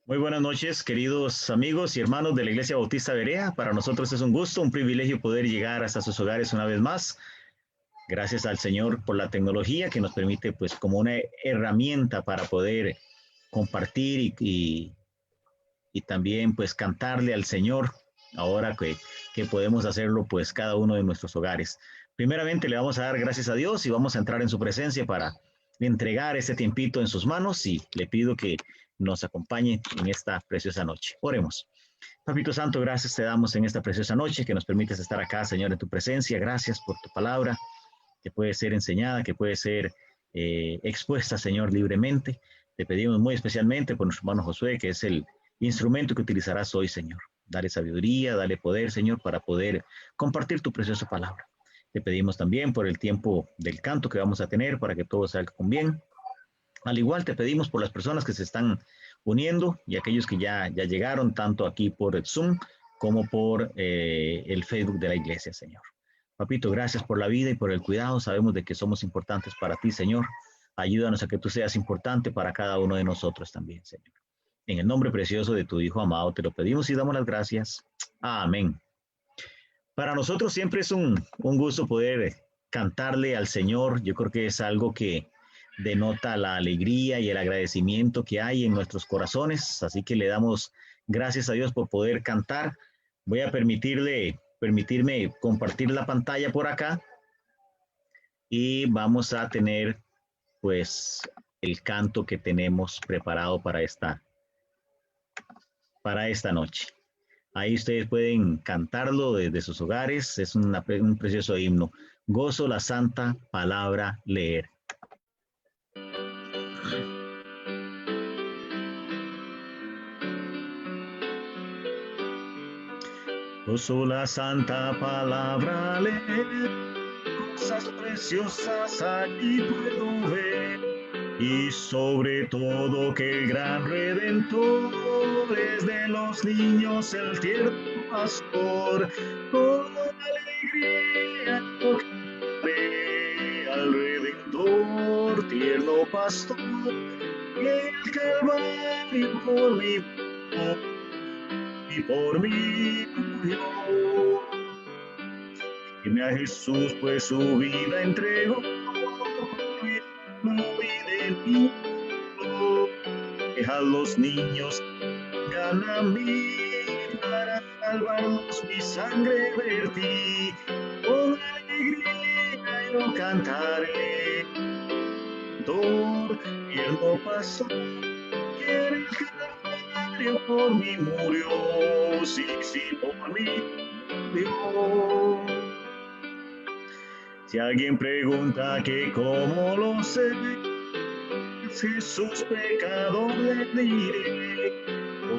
Muy buenas noches, queridos amigos y hermanos de la Iglesia Bautista Berea. Para nosotros es un gusto, un privilegio poder llegar hasta sus hogares una vez más. Gracias al Señor por la tecnología que nos permite, pues, como una herramienta para poder compartir y también, pues, cantarle al Señor ahora que podemos hacerlo, pues, cada uno de nuestros hogares. Primeramente, le vamos a dar gracias a Dios y vamos a entrar en su presencia para entregar este tiempito en sus manos y le pido que nos acompañe en esta preciosa noche. Oremos. Papito Santo, gracias te damos en esta preciosa noche que nos permites estar acá, Señor, en tu presencia. Gracias por tu palabra que puede ser enseñada, que puede ser expuesta, Señor, libremente. Te pedimos muy especialmente por nuestro hermano Josué, que es el instrumento que utilizarás hoy, Señor. Dale sabiduría, dale poder, Señor, para poder compartir tu preciosa palabra. Te pedimos también por el tiempo del canto que vamos a tener para que todo salga con bien. Al igual te pedimos por las personas que se están uniendo y aquellos que ya llegaron, tanto aquí por el Zoom como por el Facebook de la iglesia, Señor. Papito, gracias por la vida y por el cuidado. Sabemos de que somos importantes para ti, Señor. Ayúdanos a que tú seas importante para cada uno de nosotros también, Señor. En el nombre precioso de tu Hijo amado te lo pedimos y damos las gracias. Amén. Para nosotros siempre es un gusto poder cantarle al Señor. Yo creo que es algo que denota la alegría y el agradecimiento que hay en nuestros corazones. Así que le damos gracias a Dios por poder cantar. Voy a permitirme compartir la pantalla por acá y vamos a tener pues el canto que tenemos preparado para esta noche. Ahí ustedes pueden cantarlo desde sus hogares. Es un precioso himno. Gozo la santa palabra leer. Gozo la santa palabra leer. Cosas preciosas aquí puedo ver. Y sobre todo que el gran redentor es de los niños el tierno pastor. Con alegría tocaré al redentor, tierno pastor, que el calvario por mí murió. Y a Jesús pues su vida entregó, no de mí. Deja a los niños, gana a mí, para salvarlos mi sangre vertí. Con alegría yo cantaré, tierno pastor, que en el Calvario por mí murió, sí, por mí murió. Si alguien pregunta que cómo lo sé, Jesús pecador le diré,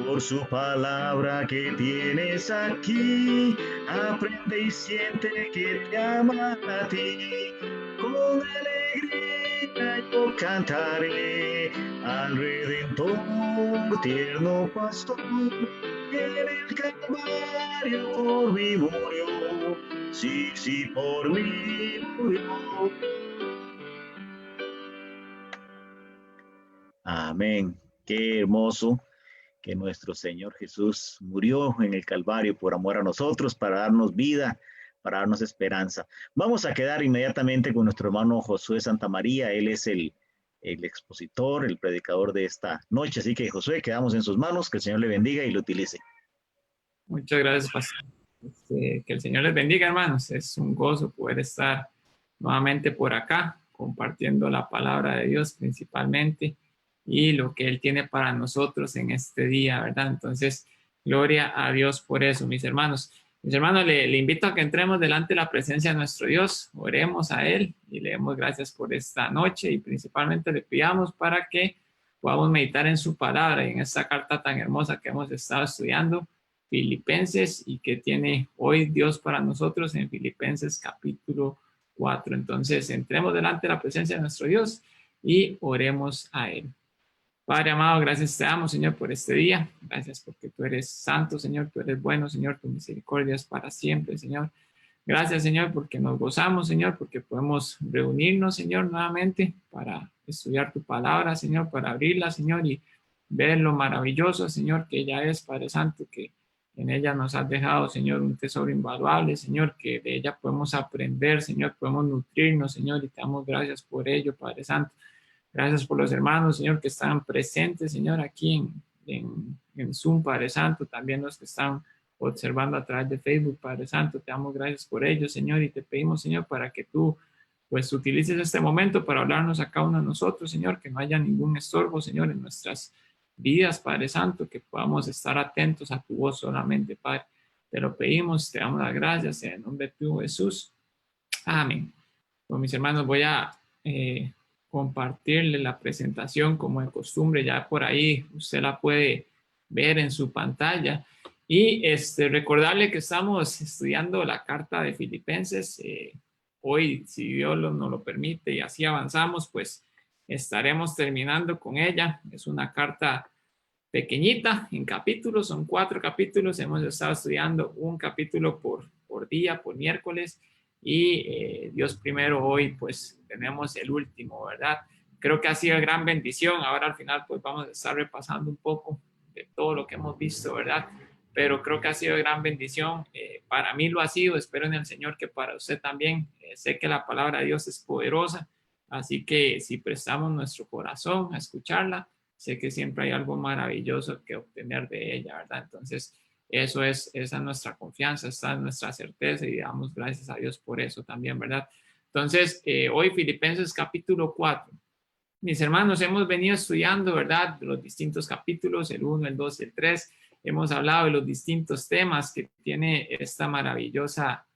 por su palabra que tienes aquí, aprende y siente que te ama a ti. Con alegría yo cantaré al Redentor, tierno pastor, que en el Calvario por mí murió, sí, por mí murió. Amén. Qué hermoso que nuestro Señor Jesús murió en el Calvario por amor a nosotros, para darnos vida, para darnos esperanza. Vamos a quedar inmediatamente con nuestro hermano Josué Santamaría. Él es el expositor, el predicador de esta noche. Así que, Josué, quedamos en sus manos. Que el Señor le bendiga y lo utilice. Muchas gracias, pastor. Que el Señor les bendiga, hermanos. Es un gozo poder estar nuevamente por acá, compartiendo la palabra de Dios principalmente y lo que Él tiene para nosotros en este día, ¿verdad? Entonces, gloria a Dios por eso, mis hermanos. Mis hermanos, le invito a que entremos delante de la presencia de nuestro Dios, oremos a Él y le demos gracias por esta noche y principalmente le pidamos para que podamos meditar en su palabra y en esta carta tan hermosa que hemos estado estudiando, Filipenses, y que tiene hoy Dios para nosotros en Filipenses capítulo 4. Entonces, entremos delante de la presencia de nuestro Dios y oremos a Él. Padre amado, gracias te damos, Señor, por este día. Gracias porque tú eres santo, Señor, tú eres bueno, Señor, tu misericordia es para siempre, Señor. Gracias, Señor, porque nos gozamos, Señor, porque podemos reunirnos, Señor, nuevamente para estudiar tu palabra, Señor, para abrirla, Señor, y ver lo maravilloso, Señor, que ella es, Padre Santo, que en ella nos has dejado, Señor, un tesoro invaluable, Señor, que de ella podemos aprender, Señor, podemos nutrirnos, Señor, y te damos gracias por ello, Padre Santo. Gracias por los hermanos, Señor, que están presentes, Señor, aquí en Zoom, Padre Santo, también los que están observando a través de Facebook, Padre Santo, te damos gracias por ellos, Señor, y te pedimos, Señor, para que tú, pues, utilices este momento para hablarnos a cada uno de nosotros, Señor, que no haya ningún estorbo, Señor, en nuestras vidas, Padre Santo, que podamos estar atentos a tu voz solamente, Padre. Te lo pedimos, te damos las gracias en el nombre de tu Jesús. Amén. Con mis hermanos voy a compartirle la presentación como de costumbre, ya por ahí usted la puede ver en su pantalla. Y recordarle que estamos estudiando la carta de Filipenses. Hoy, si Dios nos lo permite y así avanzamos, pues estaremos terminando con ella. Es una carta pequeñita en capítulos, son 4 capítulos. Hemos estado estudiando un capítulo por día, por miércoles. Y Dios primero, hoy pues tenemos el último, ¿verdad? Creo que ha sido gran bendición. Ahora al final pues vamos a estar repasando un poco de todo lo que hemos visto, ¿verdad? Pero creo que ha sido gran bendición. Para mí lo ha sido. Espero en el Señor que para usted también. Sé que la palabra de Dios es poderosa. Así que si prestamos nuestro corazón a escucharla, sé que siempre hay algo maravilloso que obtener de ella, ¿verdad? Entonces, esa es nuestra confianza, esa es nuestra certeza y damos gracias a Dios por eso también, ¿verdad? Entonces, hoy Filipenses capítulo 4. Mis hermanos, hemos venido estudiando, ¿verdad? Los distintos capítulos, el 1, el 2 y el 3. Hemos hablado de los distintos temas que tiene esta maravillosa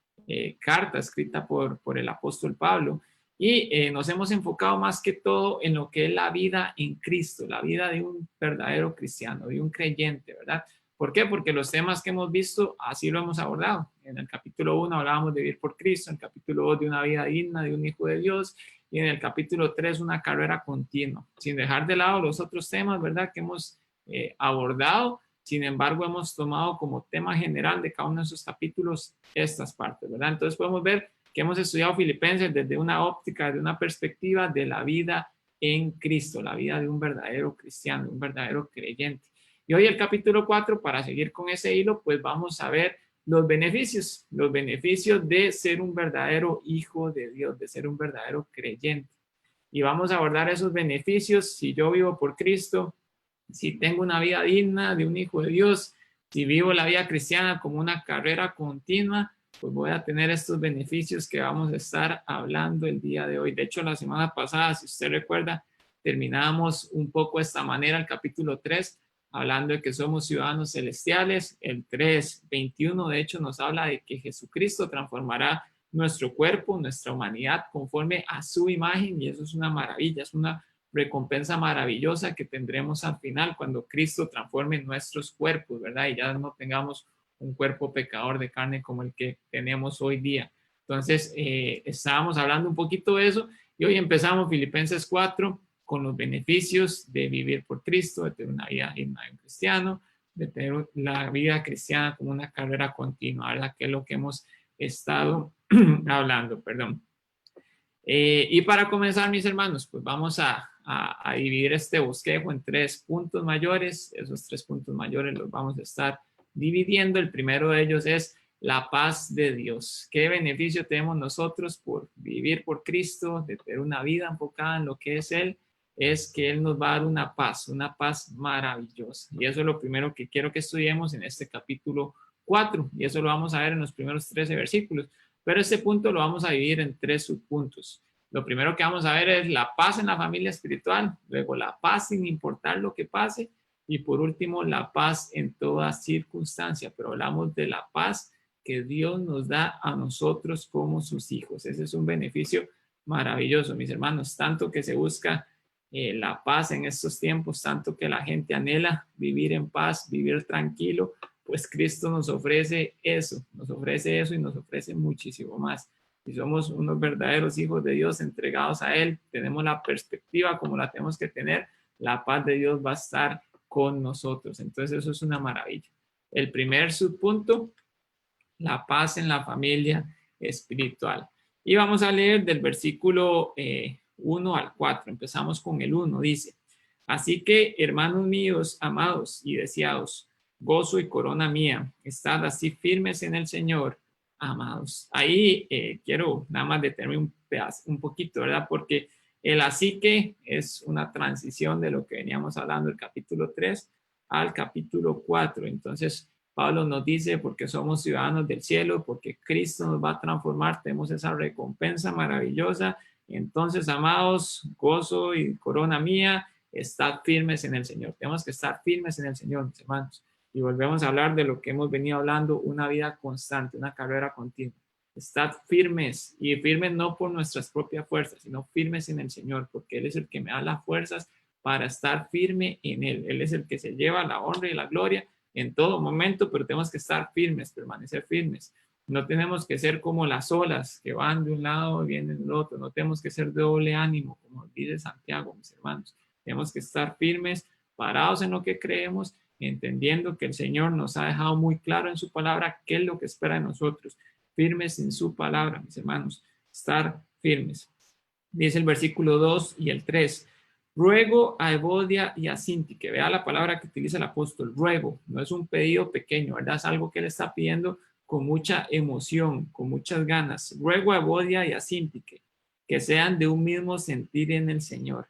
carta escrita por el apóstol Pablo. Y nos hemos enfocado más que todo en lo que es la vida en Cristo, la vida de un verdadero cristiano, de un creyente, ¿verdad? ¿Por qué? Porque los temas que hemos visto así lo hemos abordado. En el capítulo 1 hablábamos de vivir por Cristo, en el capítulo 2 de una vida digna, de un hijo de Dios, y en el capítulo 3 una carrera continua, sin dejar de lado los otros temas, ¿verdad?, que hemos abordado. Sin embargo, hemos tomado como tema general de cada uno de esos capítulos estas partes, ¿verdad? Entonces podemos ver que hemos estudiado Filipenses desde una óptica, desde una perspectiva de la vida en Cristo, la vida de un verdadero cristiano, un verdadero creyente. Y hoy el capítulo 4, para seguir con ese hilo, pues vamos a ver los beneficios de ser un verdadero hijo de Dios, de ser un verdadero creyente. Y vamos a abordar esos beneficios si yo vivo por Cristo, si tengo una vida digna de un hijo de Dios, si vivo la vida cristiana como una carrera continua, pues voy a tener estos beneficios que vamos a estar hablando el día de hoy. De hecho, la semana pasada, si usted recuerda, terminamos un poco de esta manera el capítulo 3, hablando de que somos ciudadanos celestiales. El 3:21, de hecho, nos habla de que Jesucristo transformará nuestro cuerpo, nuestra humanidad, conforme a su imagen, y eso es una maravilla, es una recompensa maravillosa que tendremos al final cuando Cristo transforme nuestros cuerpos, ¿verdad? Y ya no tengamos un cuerpo pecador de carne como el que tenemos hoy día. Entonces, estábamos hablando un poquito de eso y hoy empezamos Filipenses 4 con los beneficios de vivir por Cristo, de tener una vida digna de un cristiano, de tener la vida cristiana como una carrera continua, ¿verdad? Que es lo que hemos estado hablando, perdón. Y para comenzar, mis hermanos, pues vamos a dividir este bosquejo en 3 puntos mayores. Esos 3 puntos mayores los vamos a estar dividiendo. El primero de ellos es la paz de Dios. ¿Qué beneficio tenemos nosotros por vivir por Cristo, de tener una vida enfocada en lo que es Él? Es que Él nos va a dar una paz maravillosa. Y eso es lo primero que quiero que estudiemos en este capítulo 4. Y eso lo vamos a ver en los primeros 13 versículos. Pero este punto lo vamos a dividir en 3 subpuntos. Lo primero que vamos a ver es la paz en la familia espiritual, luego la paz sin importar lo que pase, y por último la paz en toda circunstancia. Pero hablamos de la paz que Dios nos da a nosotros como sus hijos. Ese es un beneficio maravilloso, mis hermanos, tanto que se busca la paz en estos tiempos, tanto que la gente anhela vivir en paz, vivir tranquilo, pues Cristo nos ofrece eso y nos ofrece muchísimo más. Si somos unos verdaderos hijos de Dios entregados a Él, tenemos la perspectiva como la tenemos que tener, la paz de Dios va a estar con nosotros. Entonces eso es una maravilla. El primer subpunto, la paz en la familia espiritual. Y vamos a leer del versículo 1 al 4. Empezamos con el 1. Dice: Así que, hermanos míos, amados y deseados, gozo y corona mía, estad así firmes en el Señor, amados. Ahí quiero nada más detenerme un poquito, ¿verdad? Porque el así que es una transición de lo que veníamos hablando del capítulo 3 al capítulo 4. Entonces, Pablo nos dice, porque somos ciudadanos del cielo, porque Cristo nos va a transformar, tenemos esa recompensa maravillosa. Entonces, amados, gozo y corona mía, estad firmes en el Señor. Tenemos que estar firmes en el Señor, mis hermanos. Y volvemos a hablar de lo que hemos venido hablando, una vida constante, una carrera continua. Estad firmes, y firmes no por nuestras propias fuerzas, sino firmes en el Señor, porque Él es el que me da las fuerzas para estar firme en Él. Él es el que se lleva la honra y la gloria en todo momento, pero tenemos que estar firmes, permanecer firmes. No tenemos que ser como las olas que van de un lado y vienen del otro. No tenemos que ser de doble ánimo, como dice Santiago, mis hermanos. Tenemos que estar firmes, parados en lo que creemos, entendiendo que el Señor nos ha dejado muy claro en su palabra qué es lo que espera de nosotros. Firmes en su palabra, mis hermanos. Estar firmes. Dice el versículo 2 y el 3. Ruego a Evodia y a Sintique. Vea la palabra que utiliza el apóstol, ruego. No es un pedido pequeño, ¿verdad? Es algo que él está pidiendo con mucha emoción, con muchas ganas. Ruego a Evodia y a Sintique que sean de un mismo sentir en el Señor.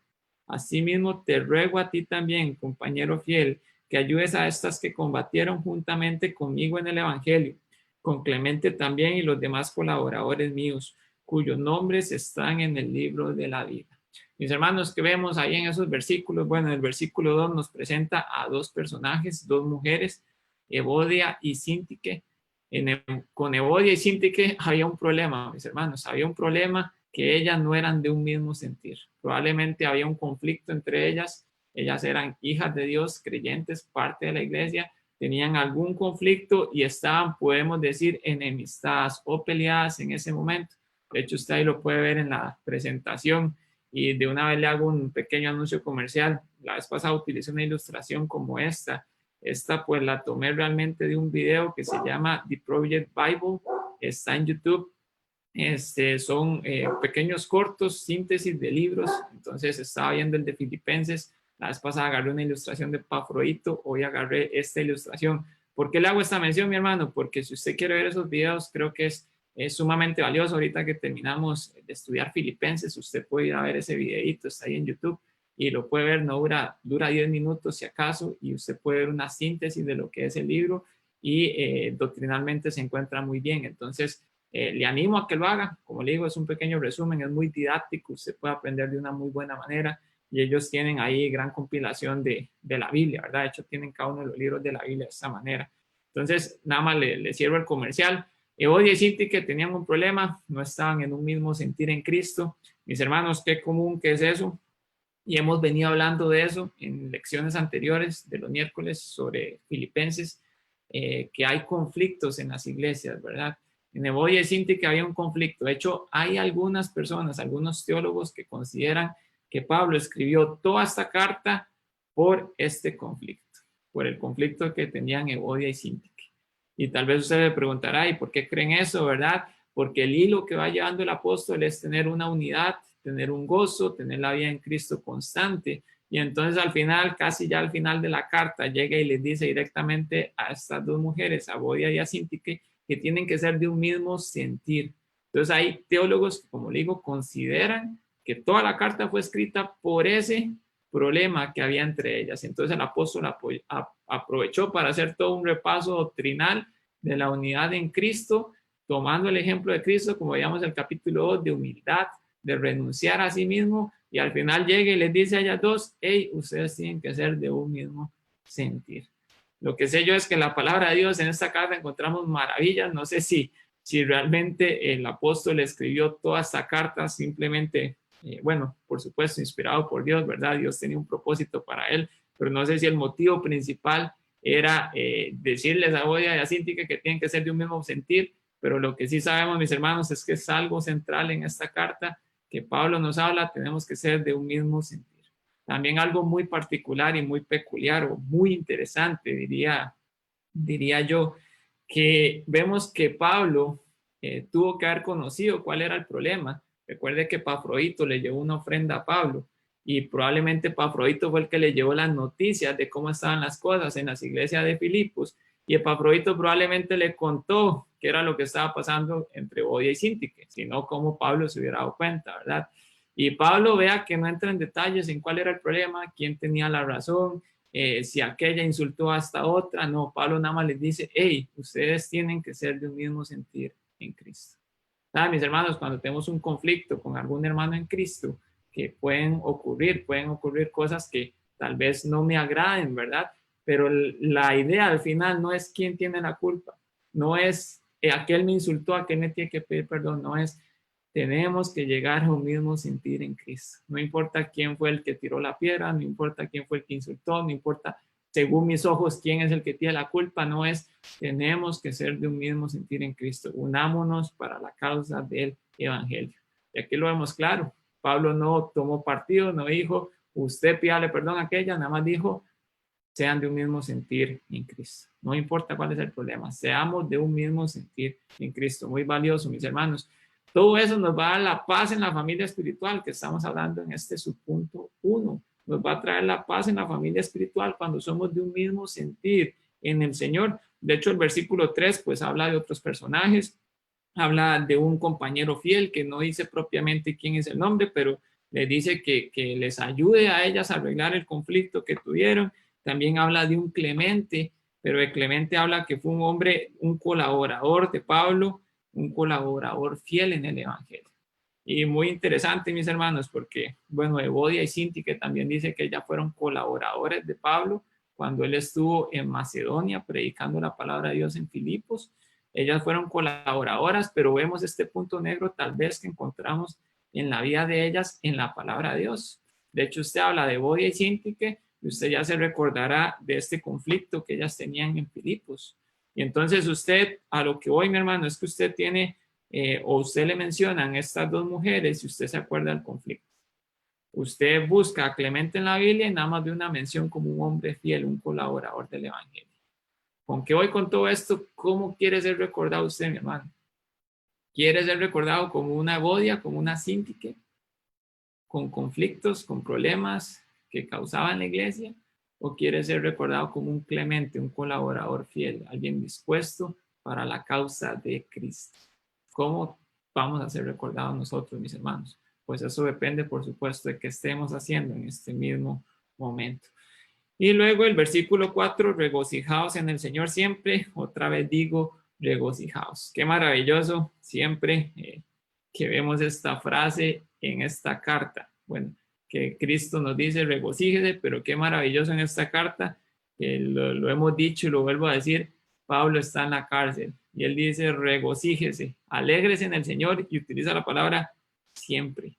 Asimismo, te ruego a ti también, compañero fiel, que ayudes a estas que combatieron juntamente conmigo en el Evangelio, con Clemente también y los demás colaboradores míos, cuyos nombres están en el libro de la vida. Mis hermanos, que vemos ahí en esos versículos, bueno, el versículo 2 nos presenta a dos personajes, dos mujeres, Evodia y Sintique. Con Evodia y Sintique había un problema, mis hermanos, había un problema que ellas no eran de un mismo sentir. Probablemente había un conflicto entre ellas. Ellas eran hijas de Dios, creyentes, parte de la iglesia, tenían algún conflicto y estaban, podemos decir, enemistadas o peleadas en ese momento. De hecho, usted ahí lo puede ver en la presentación y de una vez le hago un pequeño anuncio comercial. La vez pasada utilicé una ilustración como esta. Esta pues la tomé realmente de un video que se llama The Project Bible. Está en YouTube. Son pequeños cortos, síntesis de libros. Entonces estaba viendo el de Filipenses. La vez pasada agarré una ilustración de Pafrodito. Hoy agarré esta ilustración. ¿Por qué le hago esta mención, mi hermano? Porque si usted quiere ver esos videos, creo que es sumamente valioso. Ahorita que terminamos de estudiar Filipenses, usted puede ir a ver ese videito, está ahí en YouTube y lo puede ver, no dura 10 minutos si acaso, y usted puede ver una síntesis de lo que es el libro y doctrinalmente se encuentra muy bien. Entonces, le animo a que lo haga. Como le digo, es un pequeño resumen, es muy didáctico, usted puede aprender de una muy buena manera y ellos tienen ahí gran compilación de la Biblia, ¿verdad? De hecho, tienen cada uno de los libros de la Biblia de esta manera. Entonces, nada más le cierro el comercial. Evodia y Sintique tenían un problema, no estaban en un mismo sentir en Cristo. Mis hermanos, qué común que es eso. Y hemos venido hablando de eso en lecciones anteriores de los miércoles sobre Filipenses, que hay conflictos en las iglesias, ¿verdad? En Evodia y Sintique había un conflicto. De hecho, hay algunas personas, algunos teólogos que consideran que Pablo escribió toda esta carta por este conflicto, por el conflicto que tenían Evodia y Sintique. Y tal vez usted le preguntará, ¿y por qué creen eso, verdad? Porque el hilo que va llevando el apóstol es tener una unidad, tener un gozo, tener la vida en Cristo constante. Y entonces al final, casi ya al final de la carta, llega y les dice directamente a estas dos mujeres, a Evodia y a Sintique, que tienen que ser de un mismo sentir. Entonces hay teólogos que, como le digo, consideran que toda la carta fue escrita por ese problema que había entre ellas. Entonces el apóstol aprovechó para hacer todo un repaso doctrinal de la unidad en Cristo, tomando el ejemplo de Cristo, como veíamos en el capítulo 2, de humildad, de renunciar a sí mismo, y al final llega y les dice a ellas dos, hey, ustedes tienen que ser de un mismo sentir. Lo que sé yo es que en la palabra de Dios en esta carta encontramos maravillas. No sé si realmente el apóstol escribió toda esta carta simplemente, bueno, por supuesto, inspirado por Dios, ¿verdad? Dios tenía un propósito para él, pero no sé si el motivo principal era decirles a Evodia y a Sintique que tienen que ser de un mismo sentir, pero lo que sí sabemos, mis hermanos, es que es algo central en esta carta que Pablo nos habla, tenemos que ser de un mismo sentir. También algo muy particular y muy peculiar o muy interesante, diría yo, que vemos que Pablo tuvo que haber conocido cuál era el problema. Recuerde que Pafrodito le llevó una ofrenda a Pablo y probablemente Epafrodito fue el que le llevó las noticias de cómo estaban las cosas en las iglesias de Filipos, y Epafrodito probablemente le contó qué era lo que estaba pasando entre Evodia y Síntique, si no, cómo Pablo se hubiera dado cuenta, ¿verdad? Y Pablo, vea que no entra en detalles en cuál era el problema, quién tenía la razón, si aquella insultó a esta otra. No, Pablo nada más les dice, hey, ustedes tienen que ser de un mismo sentir en Cristo. ¿Saben, mis hermanos? Cuando tenemos un conflicto con algún hermano en Cristo, que pueden ocurrir cosas que tal vez no me agraden, ¿verdad? Pero la idea al final no es quién tiene la culpa, no es aquel me insultó, aquel me tiene que pedir perdón, no es, tenemos que llegar a un mismo sentir en Cristo. No importa quién fue el que tiró la piedra, no importa quién fue el que insultó, no importa según mis ojos quién es el que tiene la culpa, no es, tenemos que ser de un mismo sentir en Cristo. Unámonos para la causa del evangelio. Y aquí lo vemos claro. Pablo no tomó partido, no dijo, usted pídale perdón a aquella, nada más dijo, sean de un mismo sentir en Cristo. No importa cuál es el problema, seamos de un mismo sentir en Cristo. Muy valioso, mis hermanos. Todo eso nos va a dar la paz en la familia espiritual que estamos hablando en este subpunto 1. Nos va a traer la paz en la familia espiritual cuando somos de un mismo sentir en el Señor. De hecho, el versículo 3 pues habla de otros personajes, habla de un compañero fiel que no dice propiamente quién es el nombre, pero le dice que les ayude a ellas a arreglar el conflicto que tuvieron. También habla de un Clemente, pero de Clemente habla que fue un hombre, un colaborador de Pablo, un colaborador fiel en el Evangelio. Y muy interesante, mis hermanos, porque, bueno, Evodia y Síntique también dice que ya fueron colaboradores de Pablo cuando él estuvo en Macedonia predicando la palabra de Dios en Filipos. Ellas fueron colaboradoras, pero vemos este punto negro tal vez que encontramos en la vida de ellas en la palabra de Dios. De hecho, usted habla de Evodia y Síntique y usted ya se recordará de este conflicto que ellas tenían en Filipos. Y entonces usted, a lo que voy, mi hermano, es que usted tiene, o usted le mencionan estas dos mujeres y usted se acuerda del conflicto. Usted busca a Clemente en la Biblia y nada más ve una mención como un hombre fiel, un colaborador del Evangelio. ¿Con qué voy con todo esto? ¿Cómo quiere ser recordado usted, mi hermano? ¿Quiere ser recordado como una Evodia, como una Síntique, con conflictos, con problemas que causaban la iglesia? ¿O quiere ser recordado como un Clemente, un colaborador fiel, alguien dispuesto para la causa de Cristo? ¿Cómo vamos a ser recordados nosotros, mis hermanos? Pues eso depende, por supuesto, de qué estemos haciendo en este mismo momento. Y luego el versículo 4, regocijaos en el Señor siempre. Otra vez digo, regocijaos. Qué maravilloso siempre que vemos esta frase en esta carta. Bueno, que Cristo nos dice regocíjese, pero qué maravilloso en esta carta, que lo hemos dicho y lo vuelvo a decir, Pablo está en la cárcel y él dice regocíjese, alégrese en el Señor y utiliza la palabra siempre.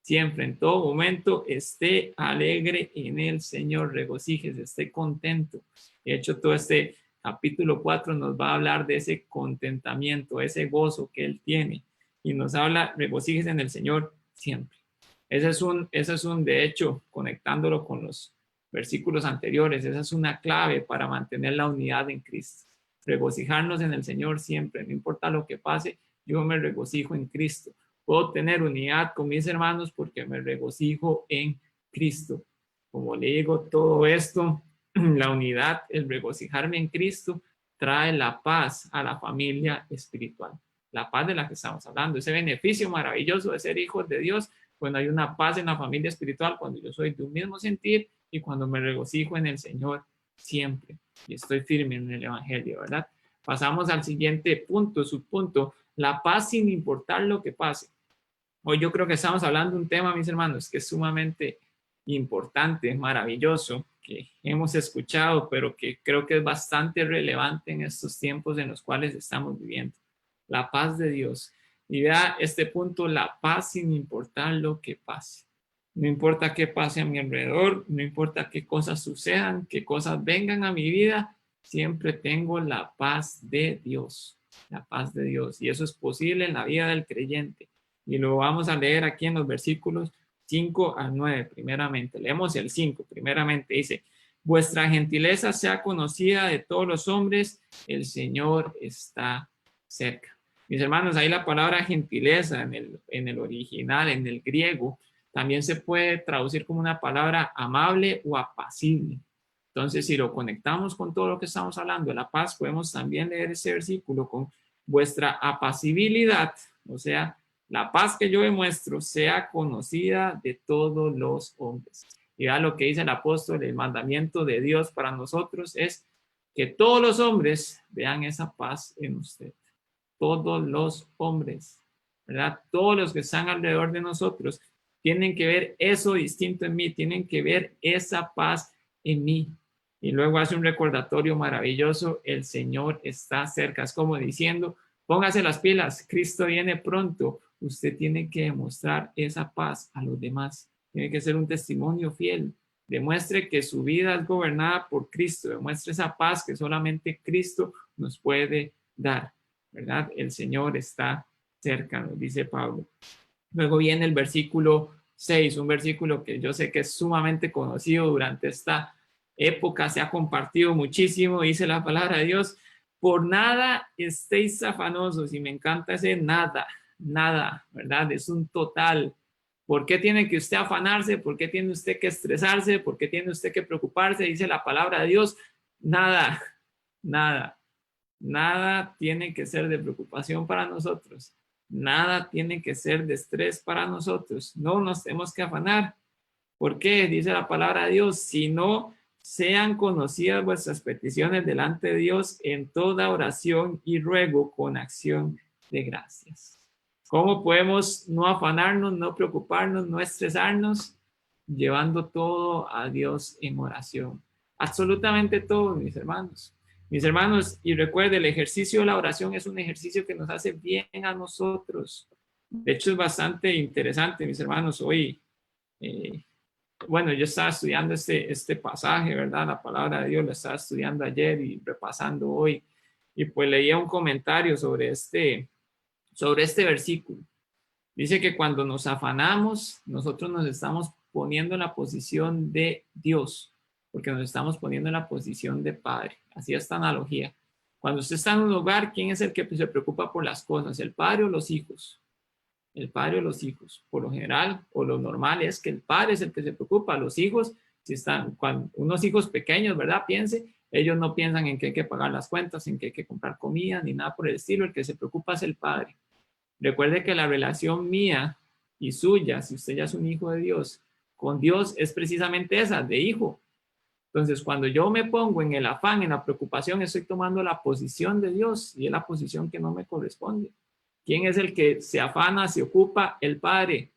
Siempre, en todo momento, esté alegre en el Señor, regocíjese, esté contento. De hecho, todo este capítulo 4 nos va a hablar de ese contentamiento, ese gozo que Él tiene. Y nos habla, regocíjese en el Señor siempre. Ese es un, de hecho, conectándolo con los versículos anteriores, esa es una clave para mantener la unidad en Cristo. Regocijarnos en el Señor siempre, no importa lo que pase, yo me regocijo en Cristo. Puedo tener unidad con mis hermanos porque me regocijo en Cristo. Como le digo, todo esto, la unidad, el regocijarme en Cristo, trae la paz a la familia espiritual. La paz de la que estamos hablando, ese beneficio maravilloso de ser hijos de Dios. Cuando hay una paz en la familia espiritual, cuando yo soy de un mismo sentir y cuando me regocijo en el Señor siempre y estoy firme en el Evangelio, ¿verdad? Pasamos al siguiente punto, subpunto, la paz sin importar lo que pase. Hoy yo creo que estamos hablando de un tema, mis hermanos, que es sumamente importante, maravilloso, que hemos escuchado, pero que creo que es bastante relevante en estos tiempos en los cuales estamos viviendo. La paz de Dios. Y vea este punto, la paz sin importar lo que pase. No importa qué pase a mi alrededor, no importa qué cosas sucedan, qué cosas vengan a mi vida, siempre tengo la paz de Dios. La paz de Dios. Y eso es posible en la vida del creyente. Y lo vamos a leer aquí en los versículos 5 al 9, primeramente. Leemos el 5, primeramente dice, vuestra gentileza sea conocida de todos los hombres, el Señor está cerca. Mis hermanos, ahí la palabra gentileza en el original, en el griego, También se puede traducir como una palabra amable o apacible. Entonces, si lo conectamos con todo lo que estamos hablando de la paz, podemos también leer ese versículo con vuestra apacibilidad, o sea, la paz que yo demuestro sea conocida de todos los hombres. Y vea lo que dice el apóstol, el mandamiento de Dios para nosotros es que todos los hombres vean esa paz en usted. Todos los hombres, ¿verdad? Todos los que están alrededor de nosotros tienen que ver eso distinto en mí, tienen que ver esa paz en mí. Y luego hace un recordatorio maravilloso, el Señor está cerca. Es como diciendo, póngase las pilas, Cristo viene pronto. Usted tiene que demostrar esa paz a los demás. Tiene que ser un testimonio fiel. Demuestre que su vida es gobernada por Cristo. Demuestre esa paz que solamente Cristo nos puede dar, ¿verdad? El Señor está cerca, nos dice Pablo. Luego viene el versículo 6, un versículo que yo sé que es sumamente conocido durante esta época, se ha compartido muchísimo, dice la palabra de Dios, por nada estéis afanosos, y me encanta ese nada, nada, ¿verdad? Es un total. ¿Por qué tiene que usted afanarse? ¿Por qué tiene usted que estresarse? ¿Por qué tiene usted que preocuparse? Dice la palabra de Dios, nada, nada, nada tiene que ser de preocupación para nosotros. Nada tiene que ser de estrés para nosotros. No nos tenemos que afanar. ¿Por qué? Dice la palabra de Dios, si no sean conocidas vuestras peticiones delante de Dios en toda oración y ruego con acción de gracias. ¿Cómo podemos no afanarnos, no preocuparnos, no estresarnos? Llevando todo a Dios en oración. Absolutamente todo, mis hermanos. Mis hermanos, y recuerde, el ejercicio de la oración es un ejercicio que nos hace bien a nosotros. De hecho, es bastante interesante, mis hermanos. Hoy, bueno, yo estaba estudiando este pasaje, ¿verdad? La palabra de Dios la estaba estudiando ayer y repasando hoy. Y pues leía un comentario sobre este versículo. Dice que cuando nos afanamos, nosotros nos estamos poniendo en la posición de Dios, porque nos estamos poniendo en la posición de Padre. Así es esta analogía. Cuando usted está en un hogar, ¿quién es el que se preocupa por las cosas? ¿El padre o los hijos? El padre o los hijos. Por lo general, o lo normal es que el padre es el que se preocupa. Los hijos, si están, cuando unos hijos pequeños, ¿verdad? Piense, ellos no piensan en que hay que pagar las cuentas, en que hay que comprar comida, ni nada por el estilo. El que se preocupa es el padre. Recuerde que la relación mía y suya, si usted ya es un hijo de Dios, con Dios es precisamente esa, de hijo. Entonces, cuando yo me pongo en el afán, en la preocupación, estoy tomando la posición de Dios y es la posición que no me corresponde. ¿Quién es el que se afana, se ocupa? El Padre.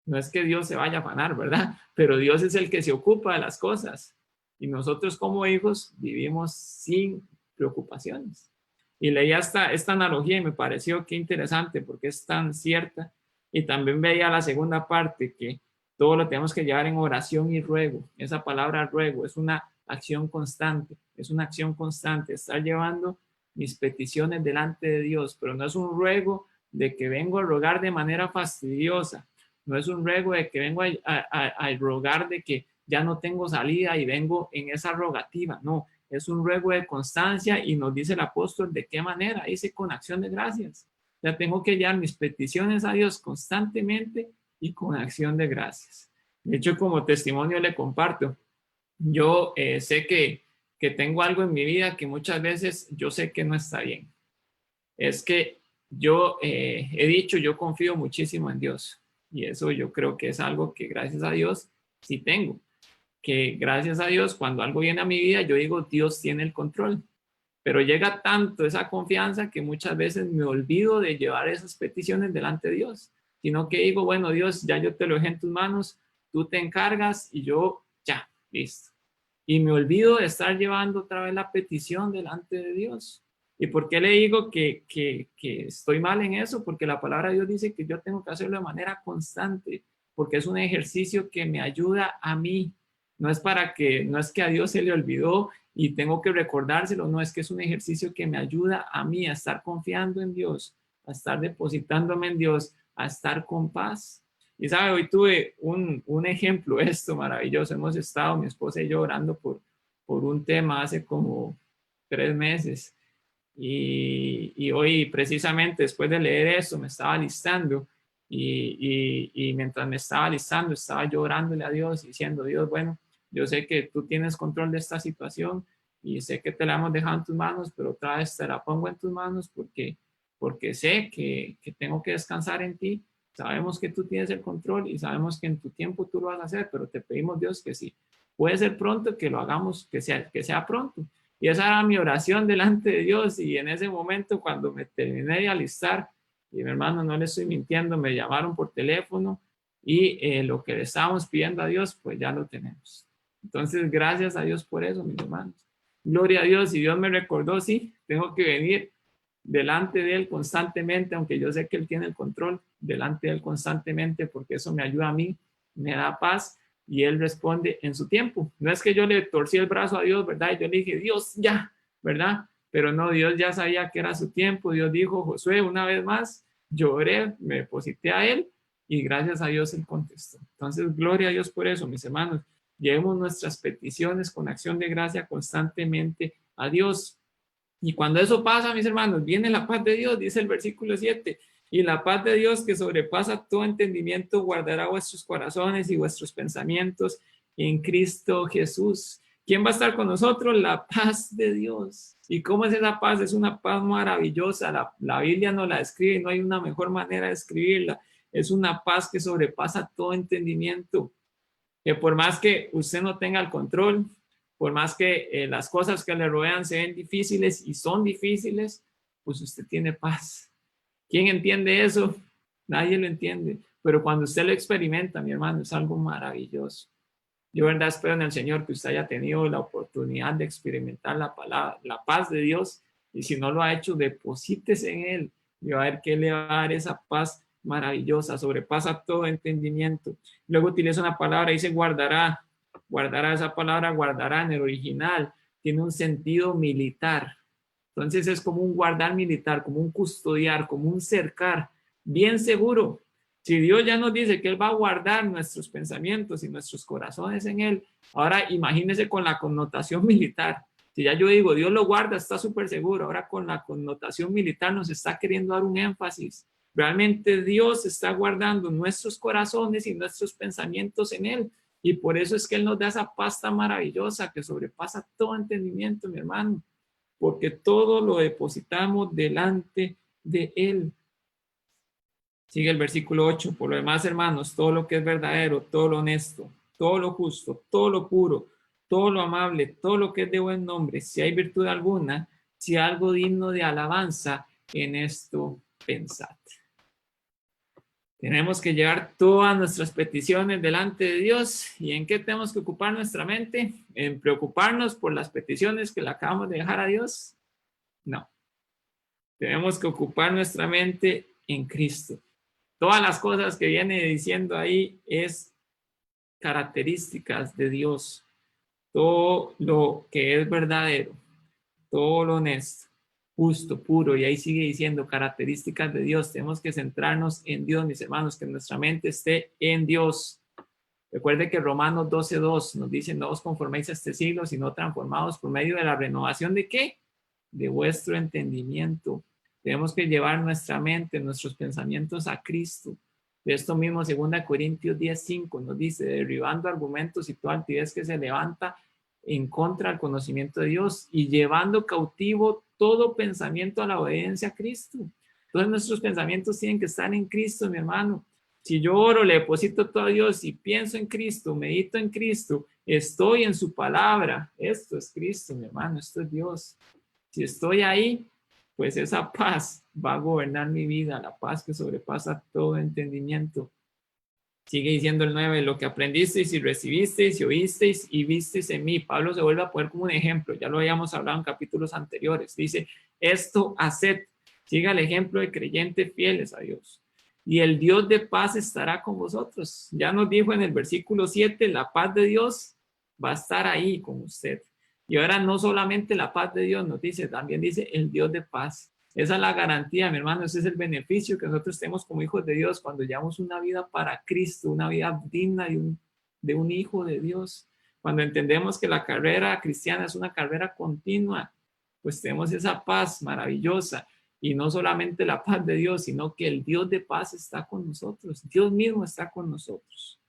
No es que Dios se vaya a afanar, ¿verdad? Pero Dios es el que se ocupa de las cosas. Y nosotros como hijos vivimos sin preocupaciones. Y leía esta analogía y me pareció que interesante porque es tan cierta. Y también veía la segunda parte, que todo lo tenemos que llevar en oración y ruego. Esa palabra ruego es una acción constante, es una acción constante, estar llevando mis peticiones delante de Dios, pero no es un ruego de que vengo a rogar de manera fastidiosa, no es un ruego de que vengo a rogar de que ya no tengo salida y vengo en esa rogativa, no, es un ruego de constancia y nos dice el apóstol de qué manera, dice con acción de gracias. Ya tengo que llevar mis peticiones a Dios constantemente y con acción de gracias. De hecho, como testimonio le comparto, yo sé que tengo algo en mi vida que muchas veces yo sé que no está bien. Es que yo he dicho, yo confío muchísimo en Dios y eso yo creo que es algo que gracias a Dios sí tengo. Que gracias a Dios, cuando algo viene a mi vida, yo digo, Dios tiene el control. Pero llega tanto esa confianza que muchas veces me olvido de llevar esas peticiones delante de Dios, sino que digo, bueno, Dios, ya yo te lo dejé en tus manos, tú te encargas y yo ya, listo. Y me olvido de estar llevando otra vez la petición delante de Dios. ¿Y por qué le digo que estoy mal en eso? Porque la palabra de Dios dice que yo tengo que hacerlo de manera constante, porque es un ejercicio que me ayuda a mí. No es que a Dios se le olvidó y tengo que recordárselo, no, es que es un ejercicio que me ayuda a mí a estar confiando en Dios, a estar depositándome en Dios, a estar con paz. Y sabe, hoy tuve un ejemplo, esto maravilloso. Hemos estado, mi esposa y yo, orando por un tema hace como 3 meses. Y hoy, precisamente después de leer eso, me estaba listando Y mientras me estaba alistando, estaba llorándole a Dios, diciendo, Dios, bueno, yo sé que tú tienes control de esta situación y sé que te la hemos dejado en tus manos, pero otra vez te la pongo en tus manos porque sé que tengo que descansar en ti. Sabemos que tú tienes el control y sabemos que en tu tiempo tú lo vas a hacer, pero te pedimos, Dios, que sí. Puede ser pronto, que lo hagamos, que sea pronto. Y esa era mi oración delante de Dios. Y en ese momento, cuando me terminé de alistar, y mi hermano, no le estoy mintiendo, me llamaron por teléfono y lo que le estábamos pidiendo a Dios, pues ya lo tenemos. Entonces, gracias a Dios por eso, mis hermanos. Gloria a Dios. Y Dios me recordó, sí, tengo que venir delante de Él constantemente, aunque yo sé que Él tiene el control, delante de Él constantemente, porque eso me ayuda a mí, me da paz y Él responde en su tiempo. No es que yo le torcí el brazo a Dios, ¿verdad? Y yo le dije, Dios, ya, ¿verdad? Pero no, Dios ya sabía que era su tiempo. Dios dijo, Josué, una vez más, lloré, me deposité a Él y gracias a Dios Él contestó. Entonces, gloria a Dios por eso, mis hermanos. Llevemos nuestras peticiones con acción de gracia constantemente a Dios. Y cuando eso pasa, mis hermanos, viene la paz de Dios, dice el versículo 7, y la paz de Dios que sobrepasa todo entendimiento guardará vuestros corazones y vuestros pensamientos en Cristo Jesús. ¿Quién va a estar con nosotros? La paz de Dios. ¿Y cómo es esa paz? Es una paz maravillosa. La Biblia nos la describe, no hay una mejor manera de escribirla. Es una paz que sobrepasa todo entendimiento. Que por más que usted no tenga el control, por más que las cosas que le rodean se ven difíciles y son difíciles, pues usted tiene paz. ¿Quién entiende eso? Nadie lo entiende. Pero cuando usted lo experimenta, mi hermano, es algo maravilloso. Yo, verdad, espero en el Señor que usted haya tenido la oportunidad de experimentar la palabra, la paz de Dios. Y si no lo ha hecho, deposítese en Él y va a ver que le va a dar esa paz maravillosa, sobrepasa todo entendimiento. Luego utiliza una palabra, dice guardará. Guardará, esa palabra guardará en el original tiene un sentido militar. Entonces es como un guardar militar, como un custodiar, como un cercar, bien seguro. Si Dios ya nos dice que Él va a guardar nuestros pensamientos y nuestros corazones en Él, ahora imagínese con la connotación militar. Si ya yo digo, Dios lo guarda, está súper seguro. Ahora con la connotación militar nos está queriendo dar un énfasis. Realmente Dios está guardando nuestros corazones y nuestros pensamientos en Él. Y por eso es que Él nos da esa paz tan maravillosa que sobrepasa todo entendimiento, mi hermano. Porque todo lo depositamos delante de Él. Sigue el versículo 8. Por lo demás, hermanos, todo lo que es verdadero, todo lo honesto, todo lo justo, todo lo puro, todo lo amable, todo lo que es de buen nombre, si hay virtud alguna, si hay algo digno de alabanza, en esto pensad. Tenemos que llevar todas nuestras peticiones delante de Dios. ¿Y en qué tenemos que ocupar nuestra mente? ¿En preocuparnos por las peticiones que le acabamos de dejar a Dios? No. Tenemos que ocupar nuestra mente en Cristo. Todas las cosas que viene diciendo ahí es características de Dios. Todo lo que es verdadero, todo lo honesto, justo, puro, y ahí sigue diciendo características de Dios. Tenemos que centrarnos en Dios, mis hermanos, que nuestra mente esté en Dios. Recuerde que Romanos 12:2 nos dice, no os conforméis a este siglo, sino transformados por medio de la renovación de ¿qué? De vuestro entendimiento. Tenemos que llevar nuestra mente, nuestros pensamientos a Cristo. De esto mismo, 2 Corintios 10:5 nos dice, derribando argumentos y toda altivez que se levanta en contra del conocimiento de Dios y llevando cautivo todo pensamiento a la obediencia a Cristo. Entonces nuestros pensamientos tienen que estar en Cristo, mi hermano. Si yo oro, le deposito todo a Dios y pienso en Cristo, medito en Cristo, estoy en su palabra. Esto es Cristo, mi hermano, esto es Dios. Si estoy ahí, pues esa paz va a gobernar mi vida, la paz que sobrepasa todo entendimiento. Sigue diciendo el 9, lo que aprendisteis y recibisteis y oísteis y visteis en mí. Pablo se vuelve a poner como un ejemplo, ya lo habíamos hablado en capítulos anteriores. Dice, esto haced, siga el ejemplo de creyentes fieles a Dios. Y el Dios de paz estará con vosotros. Ya nos dijo en el versículo 7, la paz de Dios va a estar ahí con usted. Y ahora no solamente la paz de Dios nos dice, también dice el Dios de paz. Esa es la garantía, mi hermano, ese es el beneficio que nosotros tenemos como hijos de Dios cuando llevamos una vida para Cristo, una vida digna de un hijo de Dios. Cuando entendemos que la carrera cristiana es una carrera continua, pues tenemos esa paz maravillosa. Y no solamente la paz de Dios, sino que el Dios de paz está con nosotros. Dios mismo está con nosotros.